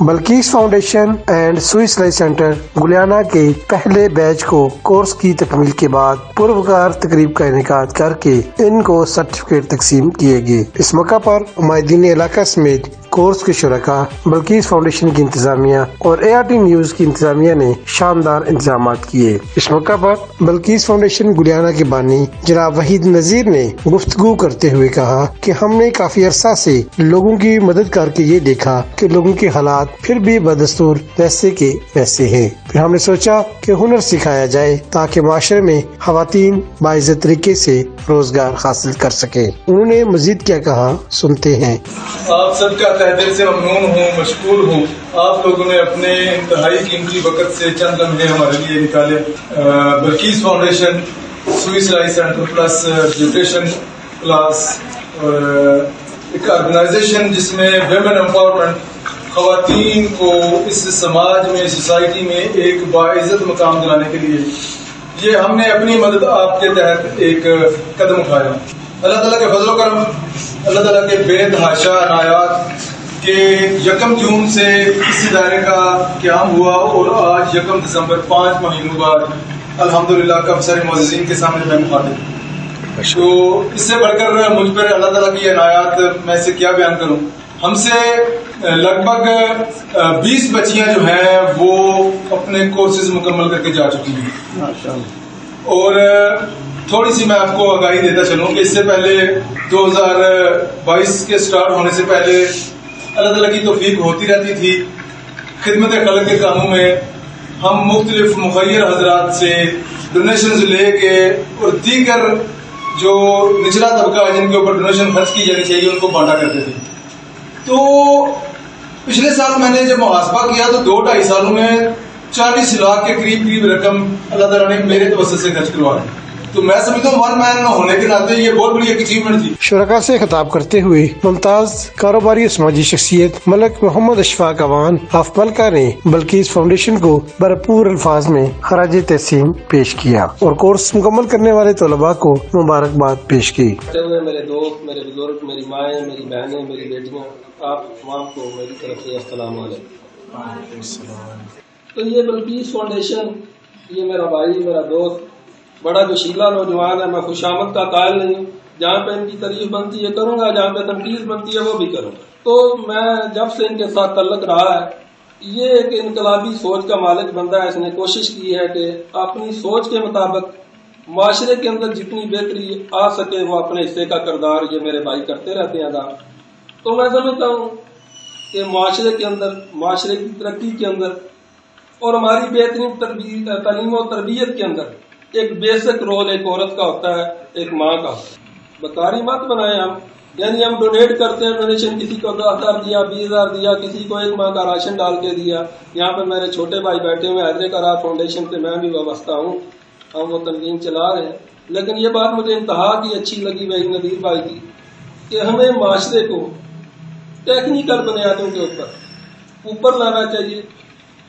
Bilqis foundation and سوئی سلائی centre گلیانہ کے پہلے بیچ کو کورس کی تکمیل کے بعد پروکار تقریب کا انعقاد کر کے ان کو سرٹیفکیٹ تقسیم کیے گئے۔ اس موقع پر مائدین علاقہ سمیت کورس کے شرکاء، بلقیس فاؤنڈیشن کی انتظامیہ اور ART نیوز کی انتظامیہ نے شاندار انتظامات کیے۔ اس موقع پر بلقیس فاؤنڈیشن گلیانہ کے بانی جناب وحید نذیر نے گفتگو کرتے ہوئے کہا کہ ہم نے کافی عرصہ سے لوگوں کی مدد کر کے یہ دیکھا کہ لوگوں کے حالات پھر بھی بدستور ویسے کے ویسے ہیں۔ پھر ہم نے سوچا کہ ہنر سکھایا جائے تاکہ معاشرے میں خواتین باعزت طریقے سے روزگار حاصل کر سکیں۔ انہوں نے مزید کیا کہا، سنتے ہیں۔ آپ سب کا تہ دل سے ممنون ہوں، مشکور ہوں۔ آپ لوگوں نے اپنے انتہائی قیمتی وقت سے چند لمحے ہمارے لیے نکالے۔ بلقیس فاؤنڈیشن، سوئی سلائی سینٹر پلس بیوٹیشن کلاس اور ایک آرگنائزیشن جس میں ویمن امپاورمنٹ، خواتین کو اس سماج میں، سوسائٹی میں ایک باعزت مقام دلانے کے لیے یہ ہم نے اپنی مدد آپ کے تحت ایک قدم اٹھایا۔ اللہ تعالیٰ کے فضل و کرم، اللہ تعالیٰ کے بے تحاشا عنایات کہ 1 جون سے اس ادارے کا قیام ہوا اور آج 1 دسمبر 5 مہینوں بعد الحمدللہ کب سارے معززین کے سامنے میں مخاطب۔ تو اس سے بڑھ کر مجھ پر اللہ تعالیٰ کی عنایات میں سے کیا بیان کروں۔ ہم سے لگ بھگ 20 بچیاں جو ہیں وہ اپنے کورسز مکمل کر کے جا چکی ہیں، اور تھوڑی سی میں آپ کو آگاہی دیتا چلوں کہ اس سے پہلے 2022 کے سٹارٹ ہونے سے پہلے اللہ تعالیٰ کی توفیق ہوتی رہتی تھی۔ خدمت خلق کے کاموں میں ہم مختلف مخیر حضرات سے ڈونیشنز لے کے اور دیگر جو نچلا طبقہ جن کے اوپر ڈونیشن خرچ کی جانی چاہیے ان کو بانٹا کرتے تھے۔ تو پچھلے سال میں نے جب محاسبہ کیا تو 2-2.5 سالوں میں 40 لاکھ کے قریب رقم اللہ تعالیٰ نے میرے توسط سے خرچ کروا دی۔ تو میں سمجھتا ہوں ون مین ہونے کے ناطے یہ بہت بڑی ایک اچیومنٹ تھی۔ شرکاء سے خطاب کرتے ہوئے ممتاز کاروباری اور سماجی شخصیت ملک محمد اشفاق اوان آف ملکہ نے بلقیس فاؤنڈیشن کو بھرپور الفاظ میں خراج تحسین پیش کیا اور کورس مکمل کرنے والے طلباء کو مبارکباد پیش کی۔ میرے دوست، میرے بزرگ، میری مائیں، میری بہنیں، میری بیٹیاں، آپ تمام کو میری طرف سے السلام علیکم۔ تو یہ بلقیس فاؤنڈیشن، یہ میرا بھائی، میرا دوست، بڑا جوشیلا نوجوان ہے۔ میں خوشامد کا قائل نہیں ہوں، جہاں پہ ان کی تعریف بنتی ہے کروں گا، جہاں پہ تنقید بنتی ہے وہ بھی کروں گا۔ تو میں جب سے ان کے ساتھ تعلق رہا ہے، یہ ایک انقلابی سوچ کا مالک بندہ ہے۔ اس نے کوشش کی ہے کہ اپنی سوچ کے مطابق معاشرے کے اندر جتنی بہتری آ سکے وہ اپنے حصے کا کردار یہ میرے بھائی کرتے رہتے ہیں ادا۔ تو میں سمجھتا ہوں کہ معاشرے کے اندر، معاشرے کی ترقی کے اندر اور ہماری بہترین تعلیم و تربیت کے اندر ایک بیسک رول ایک عورت کا ہوتا ہے، ایک ماں کا ہوتا ہے۔ بکاری مت بنائیں ہم، یعنی ہم ڈونیٹ کرتے ہیں، ڈونیشن کسی کو 10,000 دیا، 20,000 دیا، کسی کو 1 ماہ کا راشن ڈال کے دیا۔ یہاں پہ میرے چھوٹے بھائی بیٹھے ہوئے حیدر کرار فاؤنڈیشن سے میں بھی وابستہ ہوں، ہم وہ تنظیم چلا رہے ہیں۔ لیکن یہ بات مجھے انتہا کی اچھی لگی وحید نذیر بھائی کی کہ ہمیں معاشرے کو ٹیکنیکل بنیادوں کے اوپر لانا چاہیے،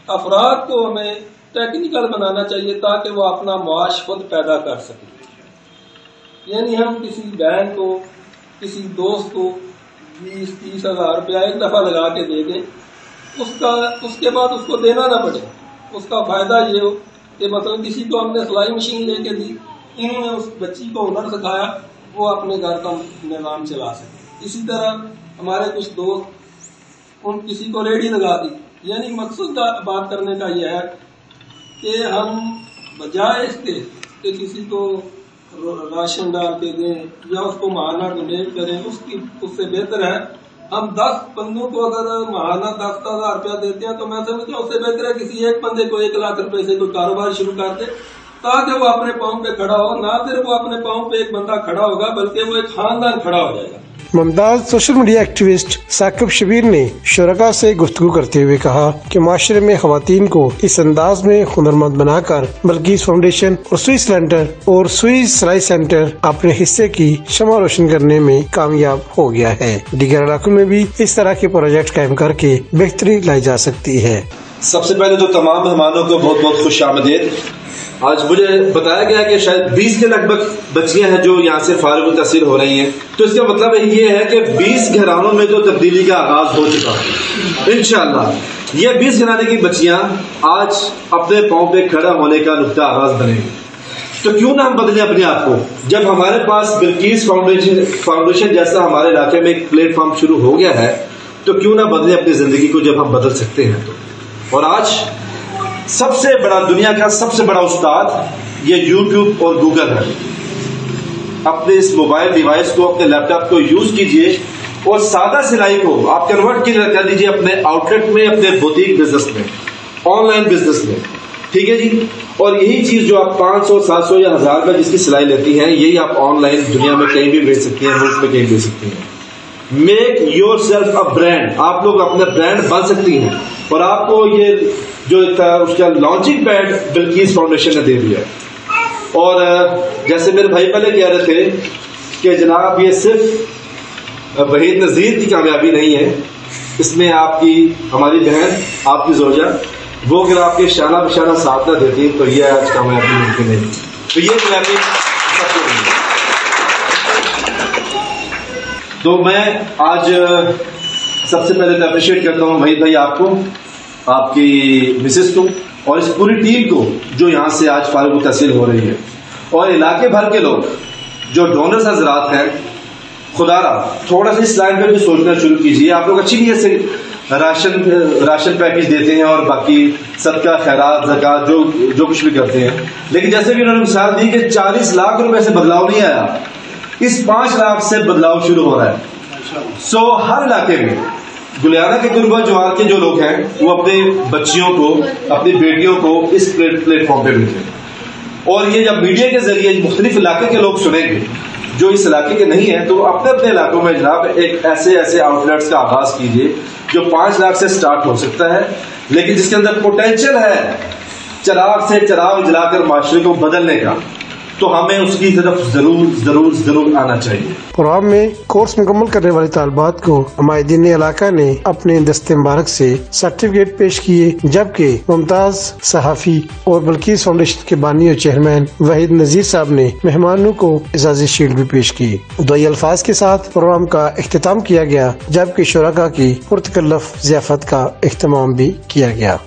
افراد کو ہمیں ٹیکنیکل بنانا چاہیے تاکہ وہ اپنا معاش خود پیدا کر سکیں۔ یعنی ہم کسی بہن کو، کسی دوست کو 20-30 ہزار روپیہ ایک دفعہ لگا کے دے دیں، اس کے بعد اس کو دینا نہ پڑے۔ اس کا فائدہ یہ ہو کہ مثلا کسی کو ہم نے سلائی مشین لے کے دی، انہوں نے اس بچی کو ہنر سکھایا، وہ اپنے گھر کا نظام چلا سکے۔ اسی طرح ہمارے کچھ دوست ان کسی کو ریڑھی لگا دی۔ یعنی مقصد بات کرنے کا یہ ہے کہ ہم بجائے اس کے کہ کسی کو راشن ڈال کے دیں یا اس کو ماہانہ ڈونیٹ کریں، اس سے بہتر ہے ہم 10 بندوں کو اگر ماہانہ 10,000 روپیہ دیتے ہیں تو میں سمجھتا ہوں اس سے بہتر ہے کسی ایک بندے کو 1 لاکھ روپے سے کوئی کاروبار شروع کر دے تاکہ وہ اپنے پاؤں پہ کھڑا ہو۔ نہ صرف وہ اپنے پاؤں پہ ایک بندہ کھڑا ہوگا بلکہ وہ ایک خاندان کھڑا ہو جائے گا۔ ممتاز social media activist Saqib Shabbir نے شرکاء سے گفتگو کرتے ہوئے کہا کہ معاشرے میں خواتین کو اس انداز میں ہنرمند بنا کر بلقیس فاؤنڈیشن اور سوئی سلینٹر اور سوئی سلائی سینٹر اپنے حصے کی شمع روشن کرنے میں کامیاب ہو گیا ہے۔ دیگر علاقوں میں بھی اس طرح کے پروجیکٹ قائم کر کے بہتری لائی جا سکتی ہے۔ سب سے پہلے تو تمام مہمانوں کو بہت بہت خوش آمدید۔ آج مجھے بتایا گیا کہ شاید 20 کے لگ بھگ بچیاں ہیں جو یہاں سے فارغ التحصیل ہو رہی ہیں، تو اس کا مطلب یہ ہے کہ 20 گھرانوں میں تو تبدیلی کا آغاز ہو چکا ہے انشاءاللہ۔ یہ 20 گھرانے کی بچیاں آج اپنے پاؤں پہ کھڑا ہونے کا نقطہ آغاز بنے گی. تو کیوں نہ ہم بدلیں اپنے آپ کو؟ جب ہمارے پاس بلقیس فاؤنڈیشن جیسا ہمارے علاقے میں ایک پلیٹ فارم شروع ہو گیا ہے, تو کیوں نہ بدلیں اپنی زندگی کو جب ہم بدل سکتے ہیں تو. اور آج سب سے بڑا, دنیا کا سب سے بڑا استاد یہ یوٹیوب اور گوگل ہے. اپنے اس موبائل ڈیوائس کو, اپنے لیپ ٹاپ کو یوز کیجئے اور سادہ سلائی کو آپ کنورٹ کر دیجئے اپنے آؤٹ لیٹ میں, اپنے بوتیک بزنس میں, آن لائن بزنس میں. ٹھیک ہے جی. اور یہی چیز جو آپ 500 700 یا 1000 میں جس کی سلائی لیتی ہیں, یہی آپ آن لائن دنیا میں کہیں بھی بیچ سکتی ہیں, ملک میں کہیں بیچ سکتی ہیں. Make your self a brand. آپ لوگ اپنے برانڈ بن سکتی ہیں. اور آپ کو یہ جو تھا اس کا لانچنگ پیڈ بلقیس فاؤنڈیشن نے دے دیا. اور جیسے میرے بھائی پہلے کہہ رہے تھے کہ جناب یہ صرف وحید نذیر کی کامیابی نہیں ہے, اس میں آپ کی, ہماری بہن, آپ کی زوجہ, وہ اگر آپ کے شانہ بشانہ ساتھ نہ دیتی تو یہ آج کامیابی ممکن نہیں. تو یہ کامیابی سب کو ملی. تو میں آج سب سے پہلے تو اپریشیٹ کرتا ہوں وحید بھائی آپ کو, آپ کی مسز کو, اور اس پوری ٹیم کو جو یہاں سے آج فارغ التحصیل ہو رہی ہے, اور علاقے بھر کے لوگ جو ڈونرز حضرات ہیں. خدا را تھوڑا سا اس لائن پہ بھی سوچنا شروع کیجیے. آپ لوگ اچھی نیت سے راشن پیکج دیتے ہیں اور باقی صدقہ خیرات زکات جو کچھ بھی کرتے ہیں, لیکن جیسے بھی انہوں نے مثال دی کہ 40 لاکھ روپے سے بدلاؤ نہیں آیا, اس 5 لاکھ سے بدلاؤ شروع ہو رہا ہے. سو ہر علاقے میں گلیانہ کے قربہ جوار کے جو لوگ ہیں وہ اپنے بچیوں کو, اپنی بیٹیوں کو اس پلیٹ فارم پہ بھیجیں. اور یہ جب میڈیا کے ذریعے مختلف علاقے کے لوگ سنیں گے جو اس علاقے کے نہیں ہیں, تو اپنے اپنے علاقوں میں جناب ایک ایسے آؤٹ لیٹس کا آغاز کیجیے جو 5 لاکھ سے سٹارٹ ہو سکتا ہے, لیکن جس کے اندر پوٹینشیل ہے چراغ سے چراغ جلا کر معاشرے کو بدلنے کا. تو ہمیں اس کی طرف ضرور آنا چاہیے. پروگرام میں کورس مکمل کرنے والے طالبات کو عمائدین علاقہ نے اپنے دست مبارک سے سرٹیفکیٹ پیش کیے, جبکہ ممتاز صحافی اور بلقیس فاؤنڈیشن کے بانی اور چیئرمین وحید نذیر صاحب نے مہمانوں کو اعزازی شیلڈ بھی پیش کی. دعائی الفاظ کے ساتھ پروگرام کا اختتام کیا گیا, جبکہ شرکاء کی پرتکلف ضیافت کا اہتمام بھی کیا گیا.